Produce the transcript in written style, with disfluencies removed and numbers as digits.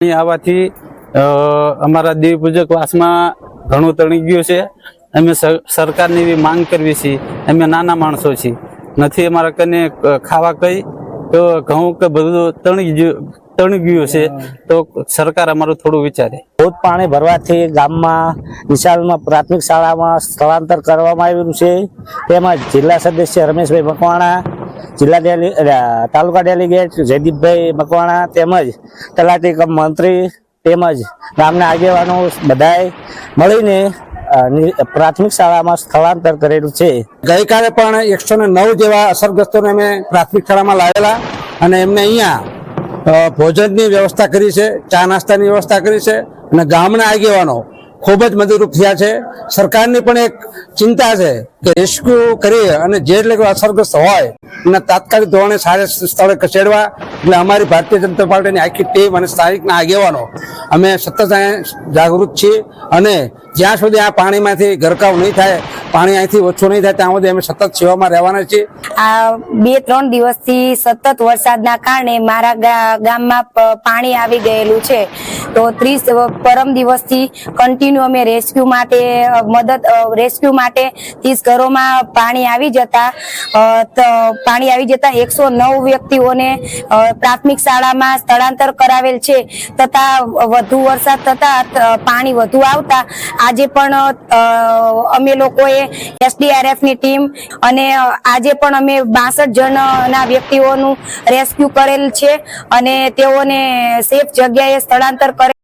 આવવાથી અમારા દેવી પૂજક વાસમાં ઘણું તણી ગયું છે। અમે સરકારની એવી માંગ કરવી છે। અમે નાના માણસો છીએ, નથી અમારા કને ખાવા કઈ તો ઘઉં કે બધું તણી ગયું છે, તો સરકાર અમારું થોડું વિચારે। बहुत पानी भरवाથી ગામમાં વિશાલમાં પ્રાથમિક શાળામાં સ્થળાંતર કરવામાં આવ્યું છે। તેમાં જિલ્લા સદસ્ય રમેશભાઈ મકવાણા, જિલ્લા તાલુકા ડેલીગેટ જયદીપભાઈ મકવાણા તેમજ તલાટી કમ મંત્રી તેમજ ગામના આગેવાનો બધાએ મળીને પ્રાથમિક શાળામાં સ્થળાંતર કરેલું છે। ગઈકાલે પણ 109 જેવા અસરગ્રસ્તોને અમે પ્રાથમિક શાળામાં લાવેલા અને એમને અહીંયા ભોજનની વ્યવસ્થા કરી છે, ચા નાસ્તાની વ્યવસ્થા કરી છે અને ગામના આગેવાનો ખૂબ જ મદદરૂપ થયા છે। સરકારની પણ એક ચિંતા છે કે રેસ્ક્યુ કરી અને જે લોકો અસરગ્રસ્ત હોય એના તાત્કાલિક ધોરણે સારા સ્થળે ખસેડવા। એટલે અમારી ભારતીય જનતા પાર્ટીની આખી ટીમ અને સ્થાનિકના આગેવાનો અમે સતત જાગૃત છીએ અને જ્યાં સુધી આ પાણીમાંથી ગરકાવ નહીં થાય, પાણી અહીંથી ઓછું નહીં થાય ત્યાં સુધી અમે સતત સેવામાં રહેવાના છીએ। આ 2-3 દિવસથી સતત વરસાદના કારણે મારા ગામમાં પાણી આવી ગયેલું છે, તો પરમ દિવસથી કન્ટિન્યુ અમે રેસ્ક્યુ માટે 30 ઘરોમાં પાણી આવી જતા 109 વ્યક્તિઓને પ્રાથમિક શાળામાં સ્થળાંતર કરાવેલ છે। તથા વધુ વરસાદ થતા પાણી વધુ આવતા આજે પણ અમે લોકોએ SDRF ની ટીમ અને આજે પણ અમે 62 જણના વ્યક્તિઓનું રેસ્ક્યુ કરેલ છે અને તેઓને સેફ જગ્યાએ સ્થળાંતર કરેલ।